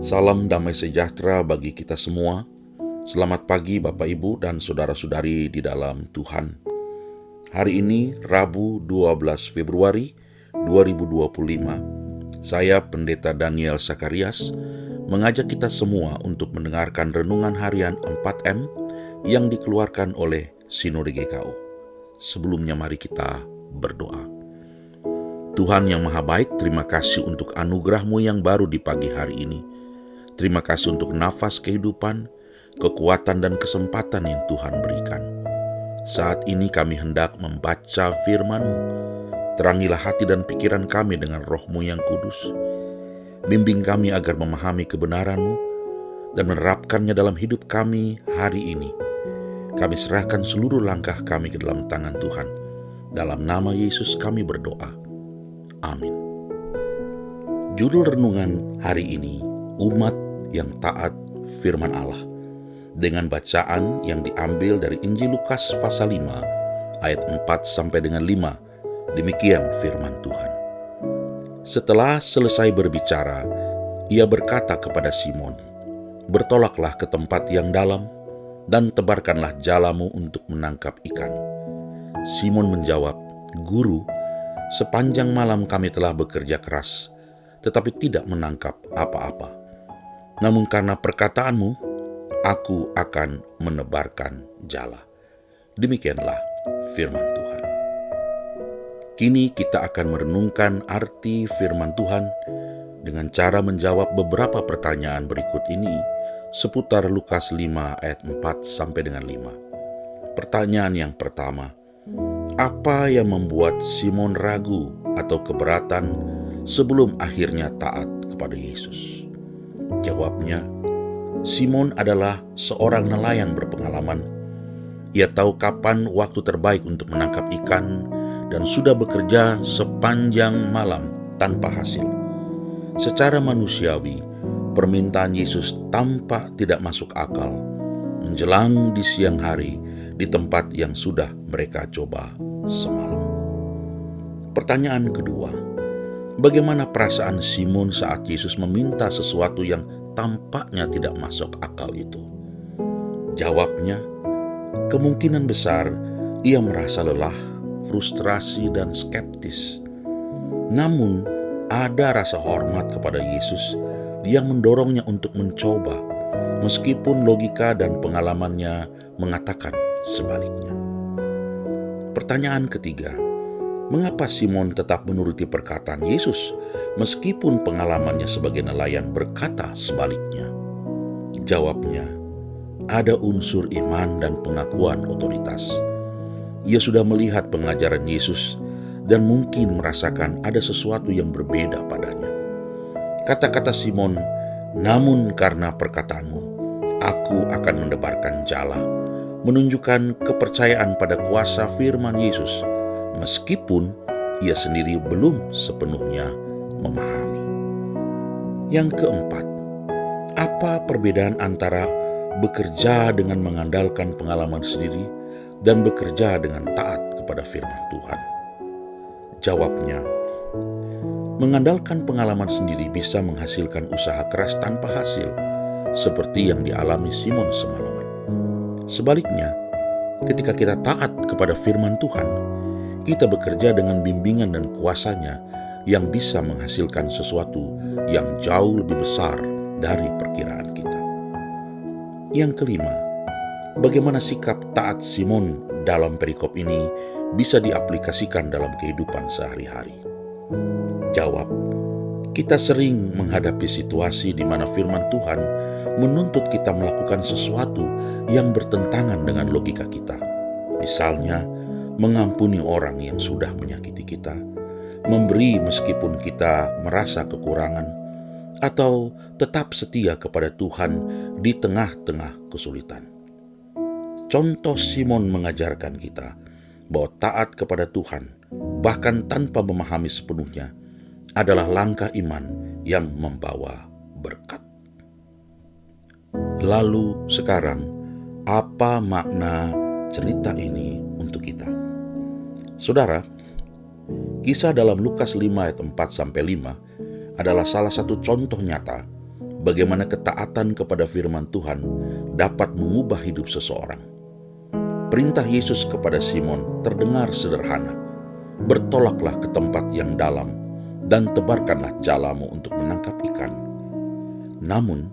Salam damai sejahtera bagi kita semua. Selamat pagi Bapak Ibu dan saudara-saudari di dalam Tuhan. Hari ini Rabu 12 Februari 2025. Saya Pendeta Daniel Sakarias mengajak kita semua untuk mendengarkan renungan harian 4M yang dikeluarkan oleh Sinode GKU. Sebelumnya mari kita berdoa. Tuhan yang Maha Baik, terima kasih untuk anugerah-Mu yang baru di pagi hari ini. Terima kasih untuk nafas kehidupan, kekuatan dan kesempatan yang Tuhan berikan. Saat ini kami hendak membaca firman-Mu. Terangilah hati dan pikiran kami dengan Roh-Mu yang kudus. Bimbing kami agar memahami kebenaran-Mu dan menerapkannya dalam hidup kami hari ini. Kami serahkan seluruh langkah kami ke dalam tangan Tuhan. Dalam nama Yesus kami berdoa. Amin. Judul renungan hari ini, umat yang taat firman Allah, dengan bacaan yang diambil dari Injil Lukas pasal 5 ayat 4 sampai dengan 5. Demikian firman Tuhan. Setelah selesai berbicara, ia berkata kepada Simon, "Bertolaklah ke tempat yang dalam dan tebarkanlah jalamu untuk menangkap ikan." Simon menjawab, "Guru, sepanjang malam kami telah bekerja keras, tetapi tidak menangkap apa-apa. Namun karena perkataanmu, aku akan menebarkan jala." Demikianlah firman Tuhan. Kini kita akan merenungkan arti firman Tuhan dengan cara menjawab beberapa pertanyaan berikut ini seputar Lukas 5 ayat 4 sampai dengan 5. Pertanyaan yang pertama, apa yang membuat Simon ragu atau keberatan sebelum akhirnya taat kepada Yesus? Jawabnya, Simon adalah seorang nelayan berpengalaman. Ia tahu kapan waktu terbaik untuk menangkap ikan dan sudah bekerja sepanjang malam tanpa hasil. Secara manusiawi, permintaan Yesus tampak tidak masuk akal menjelang di siang hari di tempat yang sudah mereka coba semalam. Pertanyaan kedua, bagaimana perasaan Simon saat Yesus meminta sesuatu yang tampaknya tidak masuk akal itu? Jawabnya, kemungkinan besar ia merasa lelah, frustrasi, dan skeptis. Namun, ada rasa hormat kepada Yesus yang mendorongnya untuk mencoba, meskipun logika dan pengalamannya mengatakan sebaliknya. Pertanyaan ketiga, mengapa Simon tetap menuruti perkataan Yesus meskipun pengalamannya sebagai nelayan berkata sebaliknya? Jawabnya, ada unsur iman dan pengakuan otoritas. Ia sudah melihat pengajaran Yesus dan mungkin merasakan ada sesuatu yang berbeda padanya. Kata-kata Simon, namun karena perkataanmu, aku akan mendebarkan jala, menunjukkan kepercayaan pada kuasa firman Yesus, meskipun ia sendiri belum sepenuhnya memahami. Yang keempat, apa perbedaan antara bekerja dengan mengandalkan pengalaman sendiri dan bekerja dengan taat kepada firman Tuhan? Jawabnya, mengandalkan pengalaman sendiri bisa menghasilkan usaha keras tanpa hasil, seperti yang dialami Simon semalaman. Sebaliknya, ketika kita taat kepada firman Tuhan, kita bekerja dengan bimbingan dan kuasanya yang bisa menghasilkan sesuatu yang jauh lebih besar dari perkiraan kita. Yang kelima, bagaimana sikap taat Simon dalam perikop ini bisa diaplikasikan dalam kehidupan sehari-hari? Jawab, kita sering menghadapi situasi di mana firman Tuhan menuntut kita melakukan sesuatu yang bertentangan dengan logika kita. Misalnya, mengampuni orang yang sudah menyakiti kita, memberi meskipun kita merasa kekurangan, atau tetap setia kepada Tuhan di tengah-tengah kesulitan. Contoh Simon mengajarkan kita bahwa taat kepada Tuhan, bahkan tanpa memahami sepenuhnya, adalah langkah iman yang membawa berkat. Lalu sekarang, apa makna cerita ini untuk kita? Saudara, kisah dalam Lukas 5 ayat 4-5 adalah salah satu contoh nyata bagaimana ketaatan kepada firman Tuhan dapat mengubah hidup seseorang. Perintah Yesus kepada Simon terdengar sederhana. Bertolaklah ke tempat yang dalam dan tebarkanlah jalamu untuk menangkap ikan. Namun,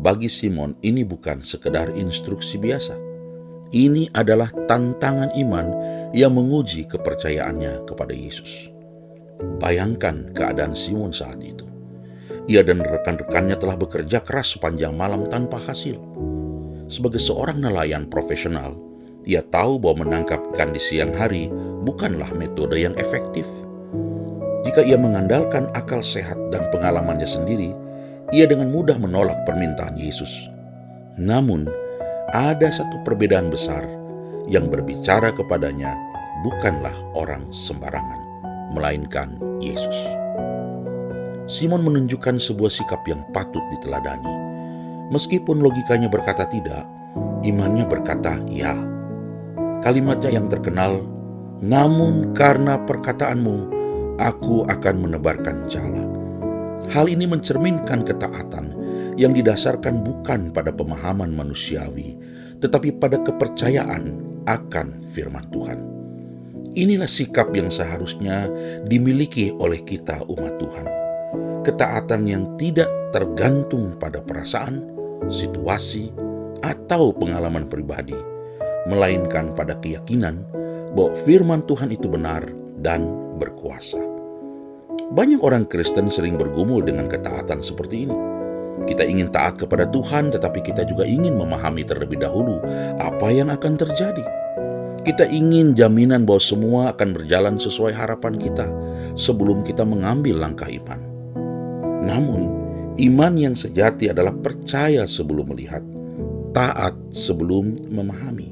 bagi Simon ini bukan sekedar instruksi biasa. Ini adalah tantangan iman yang menguji kepercayaannya kepada Yesus. Bayangkan keadaan Simon saat itu. Ia dan rekan-rekannya telah bekerja keras sepanjang malam tanpa hasil. Sebagai seorang nelayan profesional, ia tahu bahwa menangkap ikan di siang hari bukanlah metode yang efektif. Jika ia mengandalkan akal sehat dan pengalamannya sendiri, ia dengan mudah menolak permintaan Yesus. Namun, ada satu perbedaan besar. Yang berbicara kepadanya bukanlah orang sembarangan, melainkan Yesus. Simon menunjukkan sebuah sikap yang patut diteladani. Meskipun logikanya berkata tidak, imannya berkata ya. Kalimatnya yang terkenal, "Namun karena perkataanmu, aku akan menebarkan jala." Hal ini mencerminkan ketaatan yang didasarkan bukan pada pemahaman manusiawi, tetapi pada kepercayaan akan firman Tuhan. Inilah sikap yang seharusnya dimiliki oleh kita umat Tuhan. Ketaatan yang tidak tergantung pada perasaan, situasi, atau pengalaman pribadi, melainkan pada keyakinan bahwa firman Tuhan itu benar dan berkuasa. Banyak orang Kristen sering bergumul dengan ketaatan seperti ini. Kita ingin taat kepada Tuhan, tetapi kita juga ingin memahami terlebih dahulu apa yang akan terjadi. Kita ingin jaminan bahwa semua akan berjalan sesuai harapan kita sebelum kita mengambil langkah iman. Namun, iman yang sejati adalah percaya sebelum melihat, taat sebelum memahami.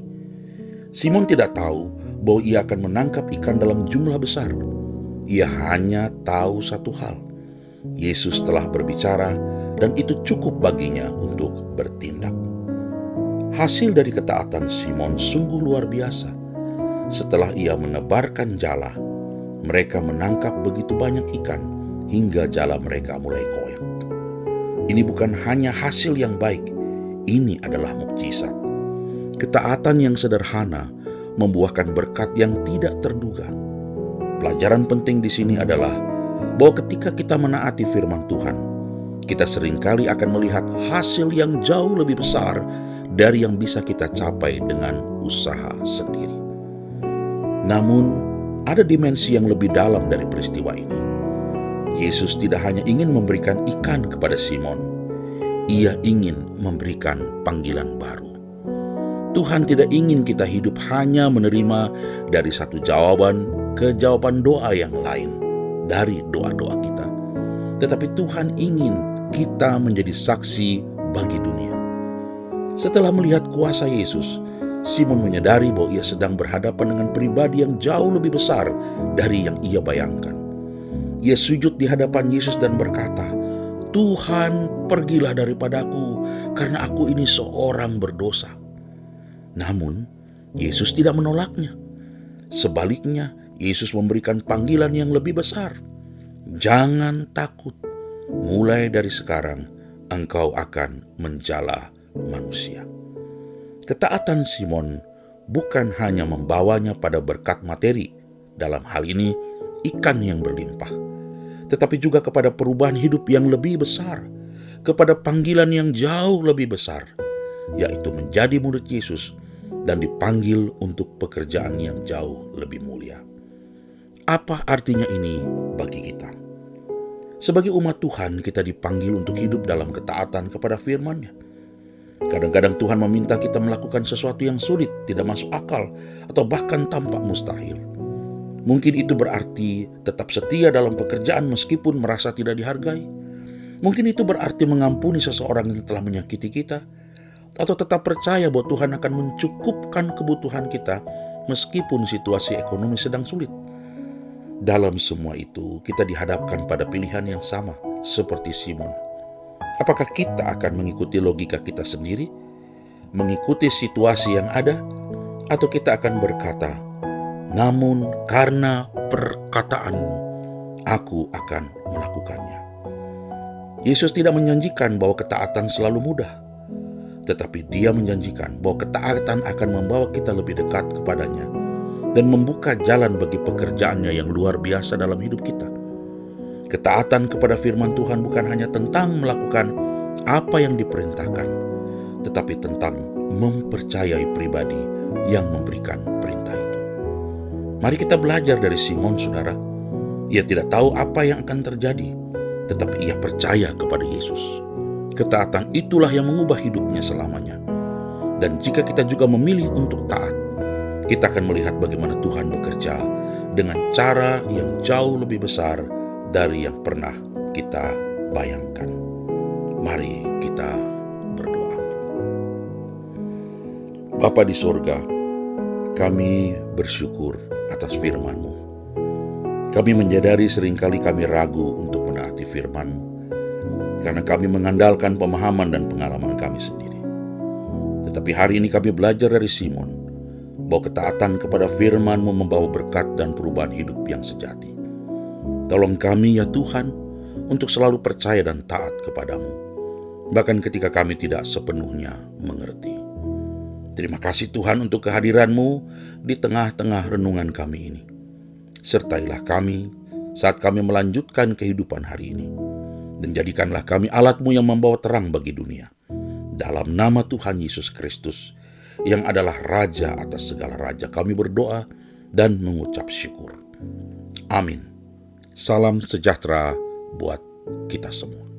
Simon tidak tahu bahwa ia akan menangkap ikan dalam jumlah besar. Ia hanya tahu satu hal. Yesus telah berbicara dan itu cukup baginya untuk bertindak. Hasil dari ketaatan Simon sungguh luar biasa. Setelah ia menebarkan jala, mereka menangkap begitu banyak ikan hingga jala mereka mulai koyak. Ini bukan hanya hasil yang baik, ini adalah mukjizat. Ketaatan yang sederhana membuahkan berkat yang tidak terduga. Pelajaran penting di sini adalah bahwa ketika kita menaati firman Tuhan, kita seringkali akan melihat hasil yang jauh lebih besar dari yang bisa kita capai dengan usaha sendiri. Namun, ada dimensi yang lebih dalam dari peristiwa ini. Yesus tidak hanya ingin memberikan ikan kepada Simon, ia ingin memberikan panggilan baru. Tuhan tidak ingin kita hidup hanya menerima dari satu jawaban ke jawaban doa yang lain dari doa-doa kita. Tetapi Tuhan ingin kita menjadi saksi bagi dunia. Setelah melihat kuasa Yesus, Simon menyadari bahwa ia sedang berhadapan dengan pribadi yang jauh lebih besar dari yang ia bayangkan. Ia sujud di hadapan Yesus dan berkata, "Tuhan, pergilah daripadaku, karena aku ini seorang berdosa." Namun, Yesus tidak menolaknya. Sebaliknya, Yesus memberikan panggilan yang lebih besar. "Jangan takut, mulai dari sekarang engkau akan menjala manusia." Ketaatan Simon bukan hanya membawanya pada berkat materi, dalam hal ini ikan yang berlimpah, tetapi juga kepada perubahan hidup yang lebih besar, kepada panggilan yang jauh lebih besar, yaitu menjadi murid Yesus dan dipanggil untuk pekerjaan yang jauh lebih mulia. Apa artinya ini bagi kita? Sebagai umat Tuhan, kita dipanggil untuk hidup dalam ketaatan kepada firman-Nya. Kadang-kadang Tuhan meminta kita melakukan sesuatu yang sulit, tidak masuk akal, atau bahkan tampak mustahil. Mungkin itu berarti tetap setia dalam pekerjaan meskipun merasa tidak dihargai. Mungkin itu berarti mengampuni seseorang yang telah menyakiti kita, atau tetap percaya bahwa Tuhan akan mencukupkan kebutuhan kita meskipun situasi ekonomi sedang sulit. Dalam semua itu, kita dihadapkan pada pilihan yang sama seperti Simon. Apakah kita akan mengikuti logika kita sendiri, mengikuti situasi yang ada, atau kita akan berkata, "Namun karena perkataanmu, aku akan melakukannya." Yesus tidak menjanjikan bahwa ketaatan selalu mudah, tetapi Dia menjanjikan bahwa ketaatan akan membawa kita lebih dekat kepadanya dan membuka jalan bagi pekerjaannya yang luar biasa dalam hidup kita. Ketaatan kepada firman Tuhan bukan hanya tentang melakukan apa yang diperintahkan, tetapi tentang mempercayai pribadi yang memberikan perintah itu. Mari kita belajar dari Simon, saudara. Ia tidak tahu apa yang akan terjadi, tetapi ia percaya kepada Yesus. Ketaatan itulah yang mengubah hidupnya selamanya. Dan jika kita juga memilih untuk taat, kita akan melihat bagaimana Tuhan bekerja dengan cara yang jauh lebih besar dari yang pernah kita bayangkan. Mari kita berdoa. Bapa di sorga, kami bersyukur atas firman-Mu. Kami menyadari seringkali kami ragu untuk menaati firman-Mu, karena kami mengandalkan pemahaman dan pengalaman kami sendiri. Tetapi hari ini kami belajar dari Simon, bahwa ketaatan kepada firman-Mu membawa berkat dan perubahan hidup yang sejati. Tolong kami ya Tuhan, untuk selalu percaya dan taat kepadamu, bahkan ketika kami tidak sepenuhnya mengerti. Terima kasih Tuhan untuk kehadiran-Mu di tengah-tengah renungan kami ini. Sertailah kami saat kami melanjutkan kehidupan hari ini. Dan jadikanlah kami alat-Mu yang membawa terang bagi dunia. Dalam nama Tuhan Yesus Kristus, yang adalah Raja atas segala raja, kami berdoa dan mengucap syukur. Amin. Salam sejahtera buat kita semua.